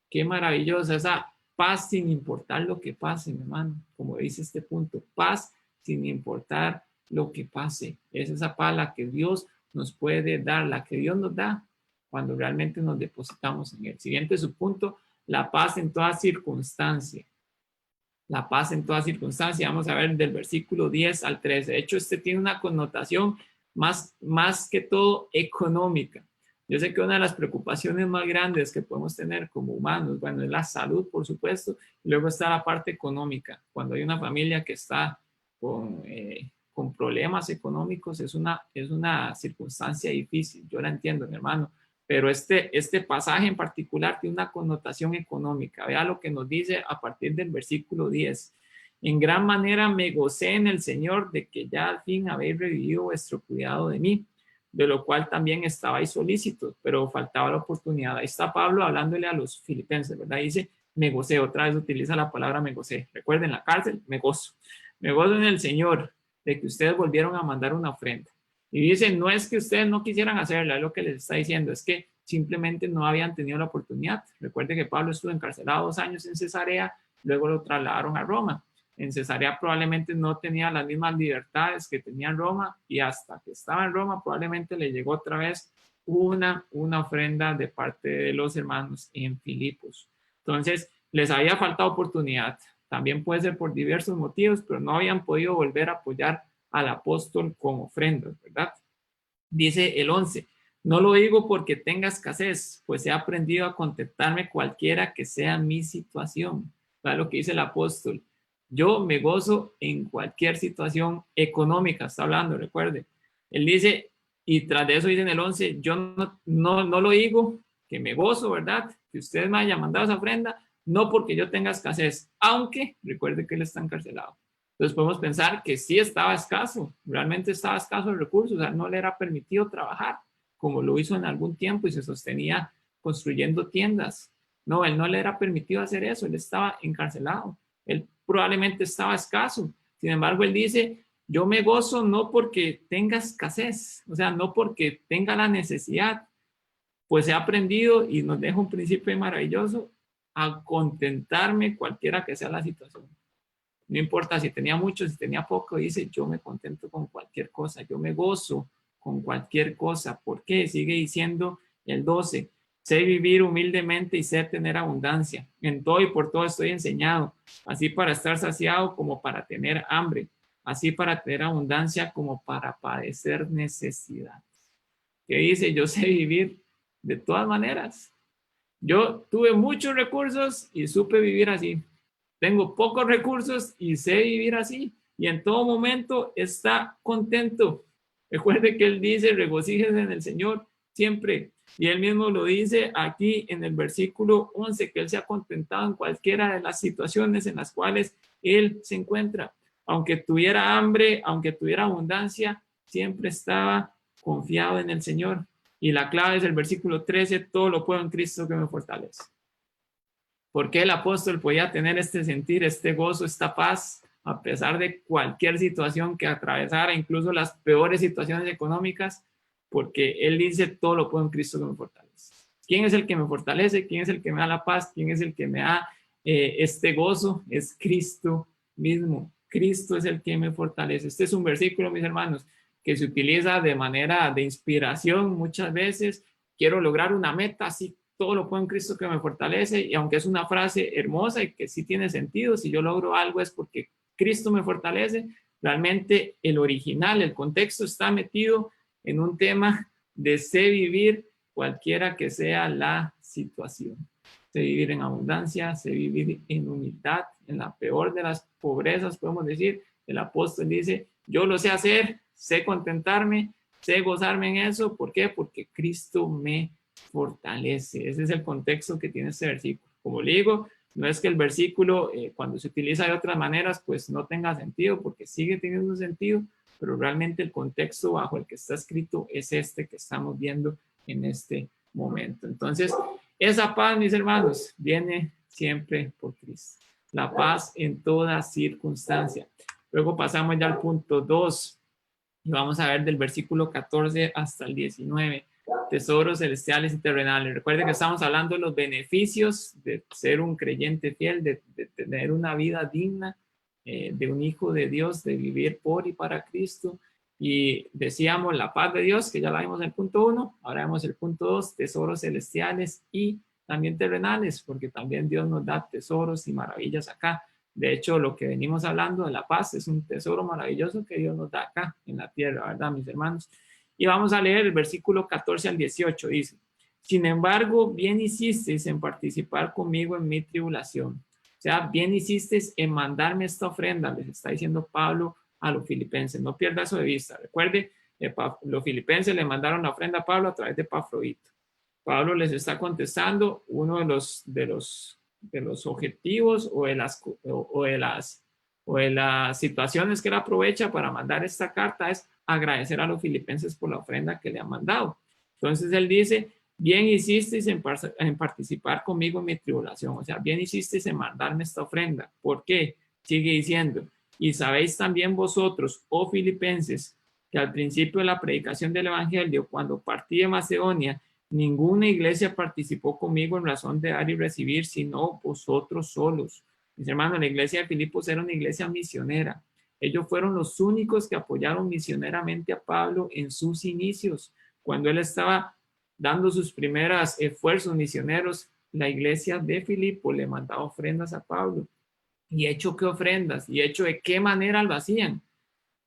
Qué maravillosa esa paz sin importar lo que pase, mi hermano. Como dice este punto, paz sin importar lo que pase. Es esa paz la que Dios nos puede dar, la que Dios nos da cuando realmente nos depositamos en Él. Siguiente subpunto, la paz en toda circunstancia. La paz en toda circunstancia. Vamos a ver del versículo 10 al 13. De hecho, este tiene una connotación más que todo económica. Yo sé que una de las preocupaciones más grandes que podemos tener como humanos, bueno, es la salud, por supuesto, y luego está la parte económica. Cuando hay una familia que está con problemas económicos, es una circunstancia difícil. Yo la entiendo, mi hermano, pero este pasaje en particular tiene una connotación económica. Vea lo que nos dice a partir del versículo 10. En gran manera me gocé en el Señor de que ya al fin habéis revivido vuestro cuidado de mí, de lo cual también estabais solícitos, pero faltaba la oportunidad. Ahí está Pablo hablándole a los filipenses, ¿verdad? Dice, me gocé, otra vez utiliza la palabra me gocé. Recuerden, la cárcel, me gozo. Me gozo en el Señor de que ustedes volvieron a mandar una ofrenda. Y dice, no es que ustedes no quisieran hacerla, es lo que les está diciendo, es que simplemente no habían tenido la oportunidad. Recuerde que Pablo estuvo encarcelado 2 años en Cesarea, luego lo trasladaron a Roma. En Cesarea probablemente no tenía las mismas libertades que tenía en Roma, y hasta que estaba en Roma probablemente le llegó otra vez una ofrenda de parte de los hermanos en Filipos. Entonces, les había faltado oportunidad. También puede ser por diversos motivos, pero no habían podido volver a apoyar al apóstol con ofrendas, ¿verdad? Dice el 11, no lo digo porque tenga escasez, pues he aprendido a contentarme cualquiera que sea mi situación. ¿Sabes lo que dice el apóstol? Yo me gozo en cualquier situación económica, está hablando, recuerde. Él dice, y tras de eso dice en el 11, yo no lo digo, que me gozo, ¿verdad? Que ustedes me hayan mandado esa ofrenda, no porque yo tenga escasez, aunque recuerde que él está encarcelado. Entonces podemos pensar que sí estaba escaso, realmente estaba escaso de recursos, o sea, no le era permitido trabajar como lo hizo en algún tiempo y se sostenía construyendo tiendas. No, él no le era permitido hacer eso, él estaba encarcelado, él probablemente estaba escaso. Sin embargo, él dice, yo me gozo no porque tenga escasez, o sea, no porque tenga la necesidad, pues he aprendido y nos deja un principio maravilloso a contentarme cualquiera que sea la situación. No importa si tenía mucho, si tenía poco, dice, yo me contento con cualquier cosa, yo me gozo con cualquier cosa. ¿Por qué? Sigue diciendo el 12, sé vivir humildemente y sé tener abundancia. En todo y por todo estoy enseñado, así para estar saciado como para tener hambre, así para tener abundancia como para padecer necesidad. ¿Qué dice? Yo sé vivir de todas maneras. Yo tuve muchos recursos y supe vivir así. Tengo pocos recursos y sé vivir así. Y en todo momento está contento. Recuerde que él dice, regocíjese en el Señor siempre. Y él mismo lo dice aquí en el versículo 11, que él se ha contentado en cualquiera de las situaciones en las cuales él se encuentra. Aunque tuviera hambre, aunque tuviera abundancia, siempre estaba confiado en el Señor. Y la clave es el versículo 13, todo lo puedo en Cristo que me fortalece. ¿Por qué el apóstol podía tener este sentir, este gozo, esta paz, a pesar de cualquier situación que atravesara, incluso las peores situaciones económicas? Porque él dice, todo lo puedo en Cristo que me fortalece. ¿Quién es el que me fortalece? ¿Quién es el que me da la paz? ¿Quién es el que me da este gozo? Es Cristo mismo. Cristo es el que me fortalece. Este es un versículo, mis hermanos, que se utiliza de manera de inspiración muchas veces. Quiero lograr una meta, así todo lo puedo en Cristo que me fortalece, y aunque es una frase hermosa y que sí tiene sentido, si yo logro algo es porque Cristo me fortalece, realmente el original, el contexto está metido en un tema de sé vivir cualquiera que sea la situación. Sé vivir en abundancia, sé vivir en humildad, en la peor de las pobrezas, podemos decir. El apóstol dice, yo lo sé hacer, sé contentarme, sé gozarme en eso. ¿Por qué? Porque Cristo me fortalece. Ese es el contexto que tiene este versículo. Como le digo, no es que el versículo cuando se utiliza de otras maneras pues no tenga sentido, porque sigue teniendo un sentido, pero realmente el contexto bajo el que está escrito es este que estamos viendo en este momento. Entonces, esa paz, mis hermanos, viene siempre por Cristo. La paz en toda circunstancia. Luego pasamos ya al punto 2. Y vamos a ver del versículo 14 hasta el 19. Tesoros celestiales y terrenales. Recuerde que estamos hablando de los beneficios de ser un creyente fiel, de tener una vida digna, de un hijo de Dios, de vivir por y para Cristo. Y decíamos la paz de Dios, que ya la vimos en el punto 1, ahora vemos el punto 2, tesoros celestiales y también terrenales, porque también Dios nos da tesoros y maravillas acá. De hecho, lo que venimos hablando de la paz es un tesoro maravilloso que Dios nos da acá en la tierra, ¿verdad, mis hermanos? Y vamos a leer el versículo 14 al 18, dice: sin embargo, bien hicisteis en participar conmigo en mi tribulación. O sea, bien hicisteis en mandarme esta ofrenda, les está diciendo Pablo a los filipenses. No pierda eso de vista. Recuerde, los filipenses le mandaron la ofrenda a Pablo a través de Epafrodito. Pablo les está contestando uno de los objetivos o de las situaciones que él aprovecha para mandar esta carta es agradecer a los filipenses por la ofrenda que le han mandado. Entonces él dice: bien hicisteis en participar conmigo en mi tribulación. O sea, bien hicisteis en mandarme esta ofrenda. ¿Por qué? Sigue diciendo: y sabéis también vosotros, oh filipenses, que al principio de la predicación del evangelio, cuando partí de Macedonia, ninguna iglesia participó conmigo en razón de dar y recibir, sino vosotros solos. Mis hermanos, la iglesia de Filipos era una iglesia misionera. Ellos fueron los únicos que apoyaron misioneramente a Pablo en sus inicios. Cuando él estaba dando sus primeros esfuerzos misioneros, la iglesia de Filipos le mandaba ofrendas a Pablo. ¿Y hecho qué ofrendas? ¿Y hecho de qué manera lo hacían?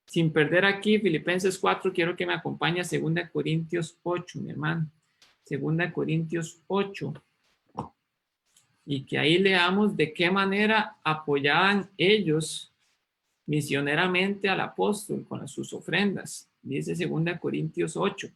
Sin perder aquí Filipenses 4, quiero que me acompañe a 2 Corintios 8, mi hermano. 2 Corintios 8. Y que ahí leamos de qué manera apoyaban ellos misioneramente al apóstol con sus ofrendas. Dice 2 Corintios 8.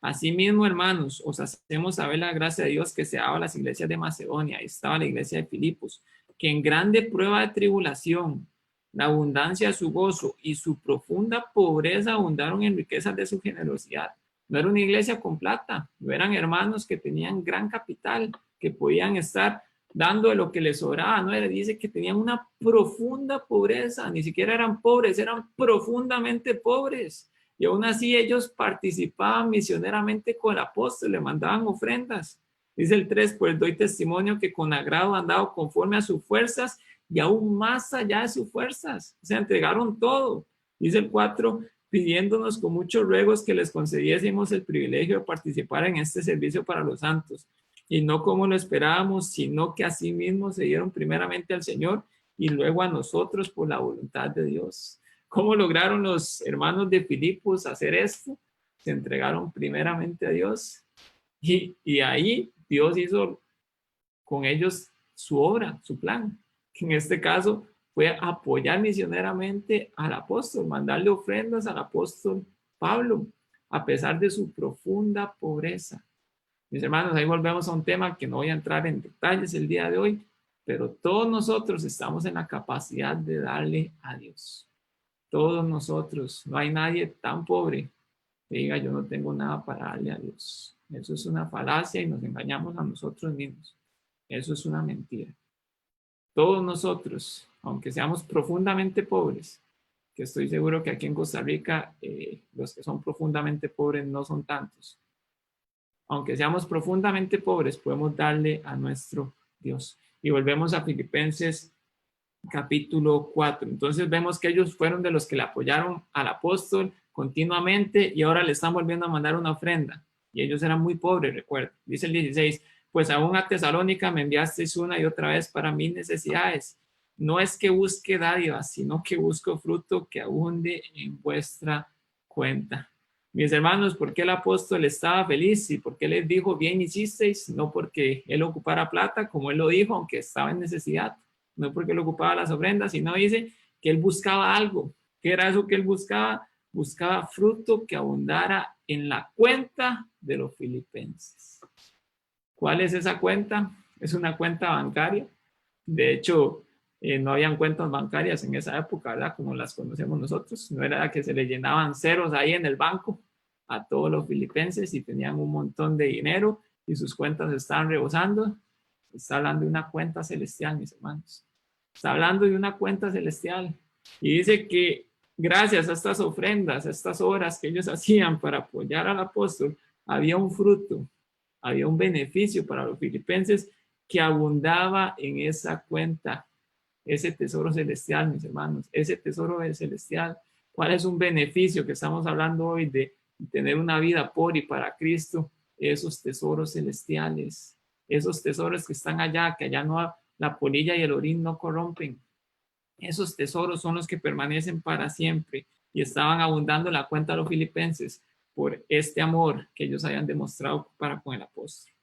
Asimismo, hermanos, os hacemos saber la gracia de Dios que se daba a las iglesias de Macedonia. Ahí estaba la iglesia de Filipos, que en grande prueba de tribulación, la abundancia de su gozo y su profunda pobreza abundaron en riquezas de su generosidad. No era una iglesia con plata, no eran hermanos que tenían gran capital, que podían estar dando de lo que les sobraba, no era, dice que tenían una profunda pobreza, ni siquiera eran pobres, eran profundamente pobres. Y aún así ellos participaban misioneramente con el apóstol, le mandaban ofrendas. Dice el 3, pues doy testimonio que con agrado han dado conforme a sus fuerzas y aún más allá de sus fuerzas. Se entregaron todo. Dice el 4, pidiéndonos con muchos ruegos que les concediésemos el privilegio de participar en este servicio para los santos. Y no como lo esperábamos, sino que así mismo se dieron primeramente al Señor y luego a nosotros por la voluntad de Dios. ¿Cómo lograron los hermanos de Filipos hacer esto? Se entregaron primeramente a Dios y ahí Dios hizo con ellos su obra, su plan, que en este caso fue apoyar misioneramente al apóstol, mandarle ofrendas al apóstol Pablo, a pesar de su profunda pobreza. Mis hermanos, ahí volvemos a un tema que no voy a entrar en detalles el día de hoy, pero todos nosotros estamos en la capacidad de darle a Dios. Todos nosotros, no hay nadie tan pobre que diga yo no tengo nada para darle a Dios. Eso es una falacia y nos engañamos a nosotros mismos. Eso es una mentira. Todos nosotros, aunque seamos profundamente pobres, que estoy seguro que aquí en Costa Rica los que son profundamente pobres no son tantos. Aunque seamos profundamente pobres, podemos darle a nuestro Dios. Y volvemos a Filipenses capítulo 4. Entonces vemos que ellos fueron de los que le apoyaron al apóstol continuamente y ahora le están volviendo a mandar una ofrenda. Y ellos eran muy pobres, recuerdo. Dice el 16, pues aún a Tesalónica me enviasteis una y otra vez para mis necesidades. No es que busque dádivas, sino que busco fruto que abunde en vuestra cuenta. Mis hermanos, ¿por qué el apóstol estaba feliz y por qué les dijo bien hicisteis? No porque él ocupara plata, como él lo dijo, aunque estaba en necesidad, no porque él ocupaba las ofrendas, sino dice que él buscaba algo. ¿Qué era eso que él buscaba? Buscaba fruto que abundara en la cuenta de los filipenses. ¿Cuál es esa cuenta? Es una cuenta bancaria. De hecho, no habían cuentas bancarias en esa época, ¿verdad? Como las conocemos nosotros. No era que se le llenaban ceros ahí en el banco a todos los filipenses y tenían un montón de dinero y sus cuentas estaban rebosando. Está hablando de una cuenta celestial, mis hermanos. Está hablando de una cuenta celestial. Y dice que gracias a estas ofrendas, a estas obras que ellos hacían para apoyar al apóstol, había un fruto, había un beneficio para los filipenses que abundaba en esa cuenta, ese tesoro celestial, mis hermanos, ese tesoro celestial. ¿Cuál es un beneficio que estamos hablando hoy de tener una vida por y para Cristo? Esos tesoros celestiales, esos tesoros que están allá, que allá no, la polilla y el orín no corrompen. Esos tesoros son los que permanecen para siempre y estaban abundando en la cuenta de los filipenses por este amor que ellos habían demostrado para con el apóstol.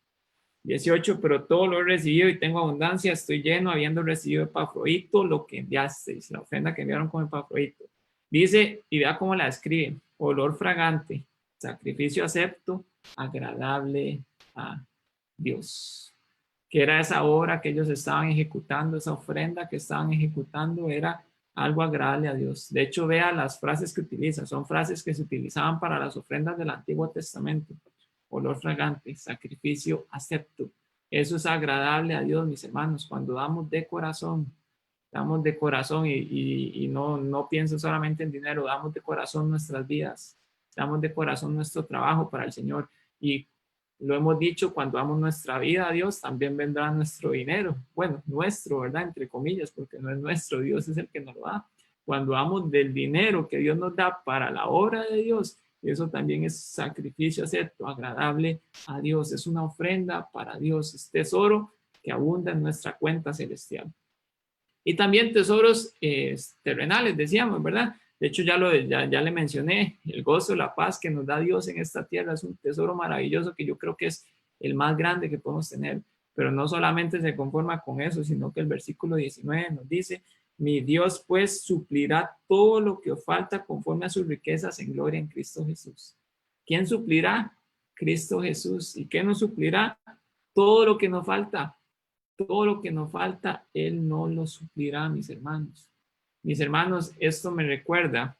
18, pero todo lo he recibido y tengo abundancia, estoy lleno, habiendo recibido Epafrodito lo que enviasteis, la ofrenda que enviaron con Epafrodito. Dice, y vea cómo la describe, olor fragante, sacrificio acepto, agradable a Dios. Que era esa obra que ellos estaban ejecutando, esa ofrenda que estaban ejecutando era algo agradable a Dios. De hecho, vea las frases que utiliza, son frases que se utilizaban para las ofrendas del Antiguo Testamento. Olor fragante, sacrificio acepto. Eso es agradable a Dios, mis hermanos, cuando damos de corazón y no pienso solamente en dinero, damos de corazón nuestras vidas, damos de corazón nuestro trabajo para el Señor. Y lo hemos dicho, cuando damos nuestra vida a Dios, también vendrá nuestro dinero. Bueno, nuestro, ¿verdad? Entre comillas, porque no es nuestro, Dios es el que nos lo da. Cuando damos del dinero que Dios nos da para la obra de Dios, eso también es sacrificio acepto, agradable a Dios. Es una ofrenda para Dios, es tesoro que abunda en nuestra cuenta celestial. Y también tesoros terrenales, decíamos, ¿verdad? De hecho, ya le mencioné, el gozo, la paz que nos da Dios en esta tierra es un tesoro maravilloso que yo creo que es el más grande que podemos tener. Pero no solamente se conforma con eso, sino que el versículo 19 nos dice, mi Dios pues suplirá todo lo que os falta conforme a sus riquezas en gloria en Cristo Jesús. ¿Quién suplirá? Cristo Jesús. ¿Y qué nos suplirá? Todo lo que nos falta. Todo lo que nos falta, Él no lo suplirá, mis hermanos. Mis hermanos, esto me recuerda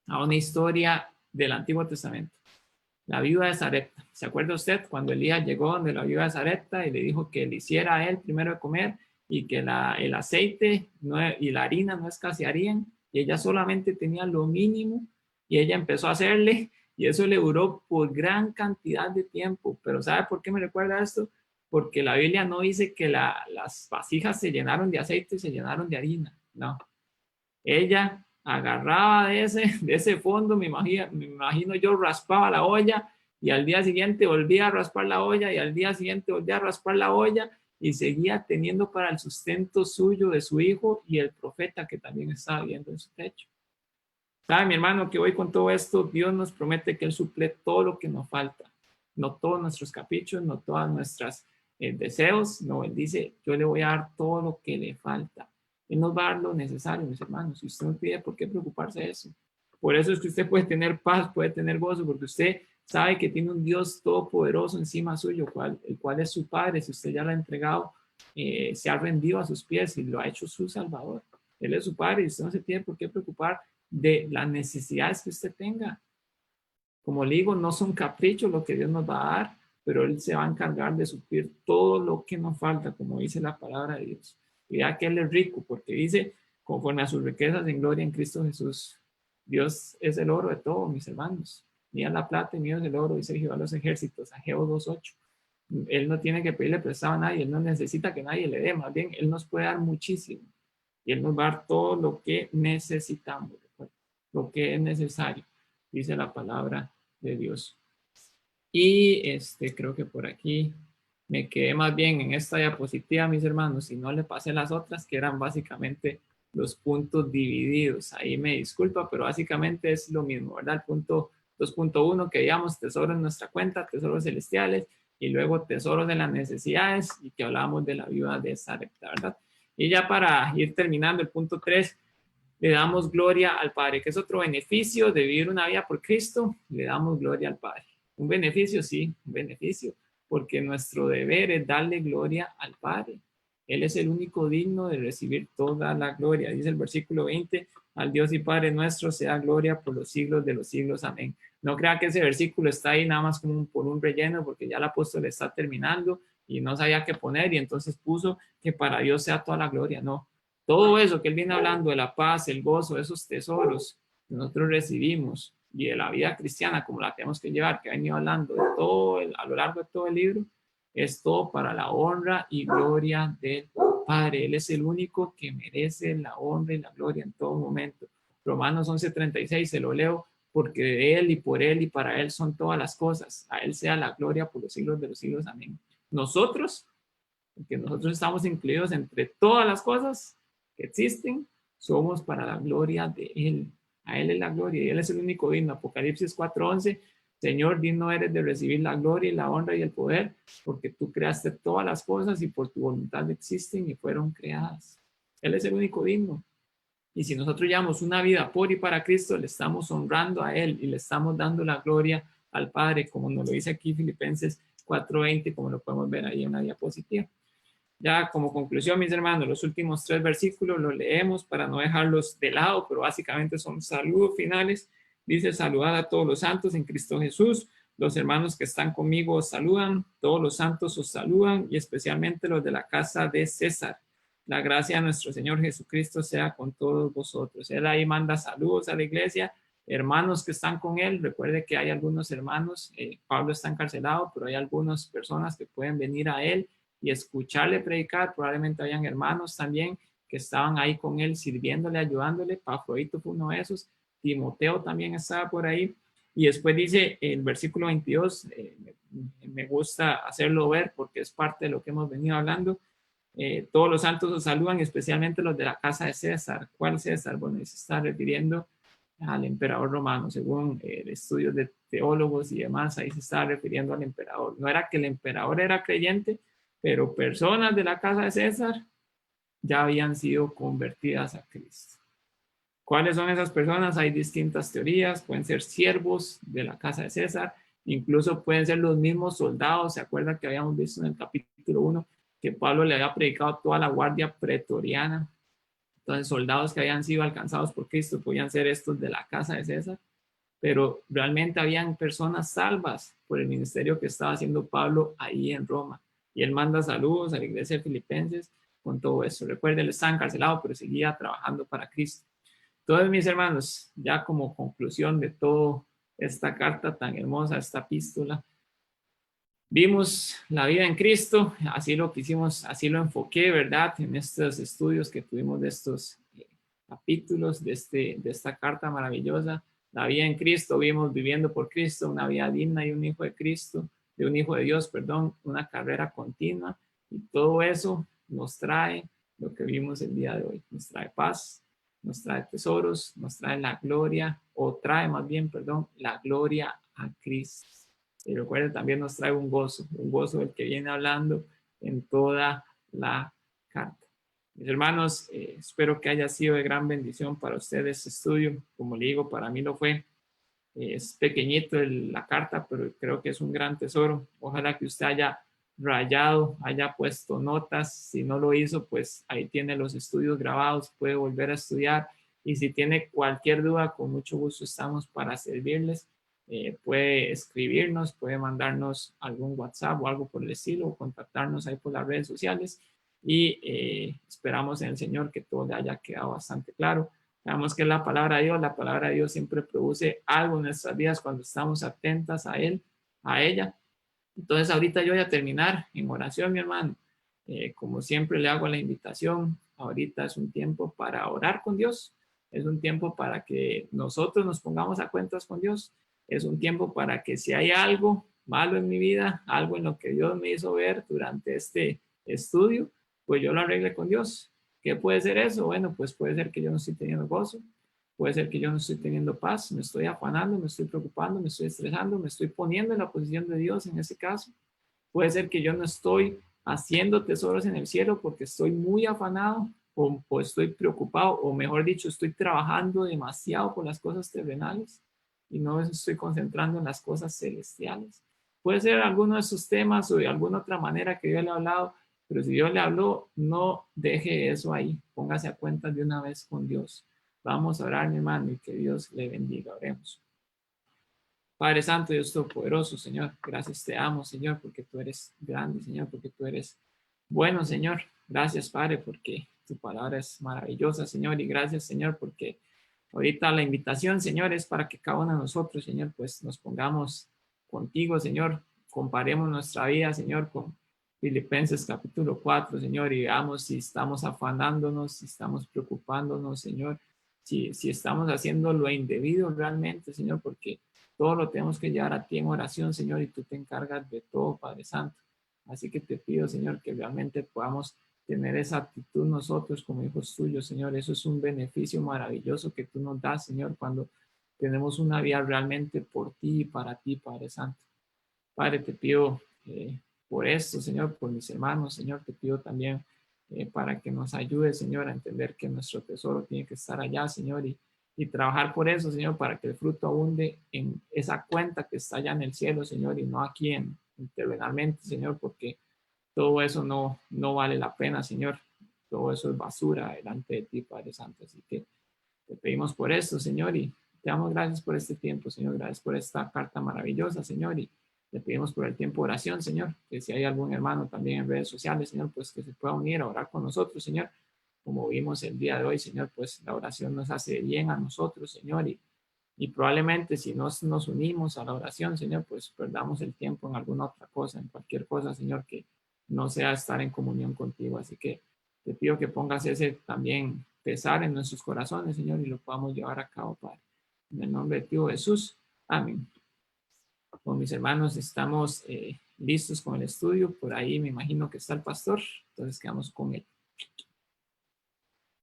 a una historia del Antiguo Testamento. La viuda de Sarepta. ¿Se acuerda usted cuando Elías llegó donde la viuda de Sarepta y le dijo que le hiciera a él primero de comer y que el aceite y la harina no escasearían? Y ella solamente tenía lo mínimo y ella empezó a hacerle y eso le duró por gran cantidad de tiempo. Pero ¿sabe por qué me recuerda esto? Porque la Biblia no dice que las vasijas se llenaron de aceite y se llenaron de harina. No. Ella agarraba de ese fondo, me imagino yo, raspaba la olla y al día siguiente volvía a raspar la olla y al día siguiente volvía a raspar la olla y seguía teniendo para el sustento suyo, de su hijo y el profeta que también estaba viviendo en su techo. ¿Sabe, mi hermano, que hoy con todo esto Dios nos promete que Él suple todo lo que nos falta? No todos nuestros caprichos, no todas nuestras deseos, no, Él dice, yo le voy a dar todo lo que le falta. Él nos va a dar lo necesario, mis hermanos. Si usted no tiene por qué preocuparse de eso. Por eso es que usted puede tener paz, puede tener gozo, porque usted sabe que tiene un Dios todopoderoso encima suyo, el cual es su Padre. Si usted ya lo ha entregado, se ha rendido a sus pies y lo ha hecho su Salvador. Él es su Padre y usted no se tiene por qué preocupar de las necesidades que usted tenga. Como le digo, no son caprichos lo que Dios nos va a dar, pero Él se va a encargar de suplir todo lo que nos falta, como dice la palabra de Dios. Y vea que Él es rico, porque dice, conforme a sus riquezas en gloria en Cristo Jesús. Dios es el oro de todo, mis hermanos. Mía la plata y mío es el oro, dice Jehová a los ejércitos, Ageo 2:8. Él no tiene que pedirle prestado a nadie, Él no necesita que nadie le dé, más bien Él nos puede dar muchísimo. Y Él nos va a dar todo lo que necesitamos, lo que es necesario, dice la palabra de Dios. Y creo que por aquí me quedé más bien en esta diapositiva, mis hermanos, y no le pasé las otras, que eran básicamente los puntos divididos. Ahí me disculpa, pero básicamente es lo mismo, ¿verdad? El punto 2.1 que digamos tesoros en nuestra cuenta, tesoros celestiales, y luego tesoros de las necesidades, y que hablábamos de la viuda de Sarepta, ¿verdad? Y ya para ir terminando el punto 3, le damos gloria al Padre, que es otro beneficio de vivir una vida por Cristo, le damos gloria al Padre. Un beneficio, sí, un beneficio, porque nuestro deber es darle gloria al Padre. Él es el único digno de recibir toda la gloria. Dice el versículo 20, al Dios y Padre nuestro sea gloria por los siglos de los siglos. Amén. No crea que ese versículo está ahí nada más como por un relleno, porque ya el apóstol está terminando y no sabía qué poner y entonces puso que para Dios sea toda la gloria. No, todo eso que él viene hablando de la paz, el gozo, esos tesoros, nosotros recibimos y de la vida cristiana como la tenemos que llevar, que ha venido hablando de todo a lo largo de todo el libro, es todo para la honra y gloria del Padre. Él es el único que merece la honra y la gloria en todo momento. Romanos 11:36, se lo leo, porque de Él y por Él y para Él son todas las cosas. A Él sea la gloria por los siglos de los siglos. Amén. Nosotros, porque nosotros estamos incluidos entre todas las cosas que existen, somos para la gloria de Él. A Él es la gloria y Él es el único digno. Apocalipsis 4:11, Señor, digno eres de recibir la gloria y la honra y el poder, porque tú creaste todas las cosas y por tu voluntad existen y fueron creadas. Él es el único digno. Y si nosotros llevamos una vida por y para Cristo, le estamos honrando a Él y le estamos dando la gloria al Padre, como nos lo dice aquí Filipenses 4:20, como lo podemos ver ahí en la diapositiva. Ya como conclusión, mis hermanos, los últimos 3 versículos los leemos para no dejarlos de lado, pero básicamente son saludos finales. Dice: saludad a todos los santos en Cristo Jesús. Los hermanos que están conmigo os saludan, todos los santos os saludan, y especialmente los de la casa de César. La gracia de nuestro Señor Jesucristo sea con todos vosotros. Él ahí manda saludos a la iglesia, hermanos que están con él. Recuerde que hay algunos hermanos, Pablo está encarcelado, pero hay algunas personas que pueden venir a él y escucharle predicar. Probablemente hayan hermanos también que estaban ahí con él, sirviéndole, ayudándole. Pafrodito fue uno de esos. Timoteo también estaba por ahí. Y después dice el versículo 22, me gusta hacerlo ver porque es parte de lo que hemos venido hablando. Todos los santos os saludan, especialmente los de la casa de César. ¿Cuál César? Bueno, se está refiriendo al emperador romano, según estudios de teólogos y demás. Ahí se está refiriendo al emperador. No era que el emperador era creyente, pero personas de la casa de César ya habían sido convertidas a Cristo. ¿Cuáles son esas personas? Hay distintas teorías. Pueden ser siervos de la casa de César, incluso pueden ser los mismos soldados. ¿Se acuerdan que habíamos visto en el capítulo 1 que Pablo le había predicado a toda la guardia pretoriana? Entonces, soldados que habían sido alcanzados por Cristo podían ser estos de la casa de César, pero realmente habían personas salvas por el ministerio que estaba haciendo Pablo ahí en Roma. Y él manda saludos a la iglesia de Filipenses con todo eso. Recuerden, él estaba encarcelado, pero seguía trabajando para Cristo. Entonces, mis hermanos, ya como conclusión de toda esta carta tan hermosa, esta epístola, vimos la vida en Cristo, así lo quisimos, así lo enfoqué, ¿verdad? En estos estudios que tuvimos de estos capítulos de esta carta maravillosa. La vida en Cristo, vimos viviendo por Cristo, una vida digna y un hijo de Cristo, de un hijo de Dios, perdón, una carrera continua. Y todo eso nos trae lo que vimos el día de hoy. Nos trae paz, nos trae tesoros, nos trae la gloria, o trae más bien, perdón, la gloria a Cristo. Y recuerden, también nos trae un gozo del que viene hablando en toda la carta. Mis hermanos, espero que haya sido de gran bendición para ustedes este estudio. Como le digo, para mí lo fue. Es pequeñito la carta, pero creo que es un gran tesoro. Ojalá que usted haya rayado, haya puesto notas. Si no lo hizo, pues ahí tiene los estudios grabados, puede volver a estudiar. Y si tiene cualquier duda, con mucho gusto estamos para servirles. Puede escribirnos, puede mandarnos algún WhatsApp o algo por el estilo, o contactarnos ahí por las redes sociales. Y esperamos en el Señor que todo le haya quedado bastante claro. Sabemos que la palabra de Dios siempre produce algo en nuestras vidas cuando estamos atentas a Él, a ella. Entonces ahorita yo voy a terminar en oración, mi hermano. Como siempre le hago la invitación, ahorita es un tiempo para orar con Dios, es un tiempo para que nosotros nos pongamos a cuentas con Dios, es un tiempo para que si hay algo malo en mi vida, algo en lo que Dios me hizo ver durante este estudio, pues yo lo arregle con Dios. ¿Qué puede ser eso? Bueno, pues puede ser que yo no estoy teniendo gozo, puede ser que yo no estoy teniendo paz, me estoy afanando, me estoy preocupando, me estoy estresando, me estoy poniendo en la posición de Dios en ese caso. Puede ser que yo no estoy haciendo tesoros en el cielo porque estoy muy afanado o estoy preocupado, o mejor dicho, estoy trabajando demasiado por las cosas terrenales y no me estoy concentrando en las cosas celestiales. Puede ser alguno de esos temas o de alguna otra manera que Dios le ha hablado, pero si Dios le habló, no deje eso ahí. Póngase a cuenta de una vez con Dios. Vamos a orar, mi hermano, y que Dios le bendiga. Oremos. Padre Santo, Dios Todopoderoso, Señor, gracias te amo, Señor, porque tú eres grande, Señor, porque tú eres bueno, Señor. Gracias, Padre, porque tu palabra es maravillosa, Señor, y gracias, Señor, porque Ahorita la invitación, Señor, es para que cada uno de nosotros, Señor, pues nos pongamos contigo, Señor, comparemos nuestra vida, Señor, con Filipenses capítulo 4, Señor, y veamos si estamos afanándonos, si estamos preocupándonos, Señor, si estamos haciendo lo indebido realmente, Señor, porque todo lo tenemos que llevar a ti en oración, Señor, y tú te encargas de todo, Padre Santo. Así que te pido, Señor, que realmente podamos tener esa actitud nosotros como hijos tuyos, Señor. Eso es un beneficio maravilloso que tú nos das, Señor, cuando tenemos una vida realmente por ti y para ti, Padre Santo. Padre, te pido por esto, Señor, por mis hermanos, Señor, te pido también para que nos ayude, Señor, a entender que nuestro tesoro tiene que estar allá, Señor, y trabajar por eso, Señor, para que el fruto abunde en esa cuenta que está allá en el cielo, Señor, y no aquí terrenalmente, Señor, porque todo eso no vale la pena, Señor. Todo eso es basura delante de ti, Padre Santo. Así que te pedimos por esto, Señor, y te damos gracias por este tiempo, Señor. Gracias por esta carta maravillosa, Señor, y te pedimos por el tiempo de oración, Señor. Que si hay algún hermano también en redes sociales, Señor, pues que se pueda unir a orar con nosotros, Señor. Como vimos el día de hoy, Señor, pues la oración nos hace bien a nosotros, Señor, y probablemente si no nos unimos a la oración, Señor, pues perdamos el tiempo en alguna otra cosa, en cualquier cosa, Señor, que no sea estar en comunión contigo. Así que te pido que pongas ese también pesar en nuestros corazones, Señor, y lo podamos llevar a cabo, Padre. En el nombre de ti, Jesús. Amén. Con mis hermanos estamos listos con el estudio. Por ahí me imagino que está el pastor, entonces quedamos con él.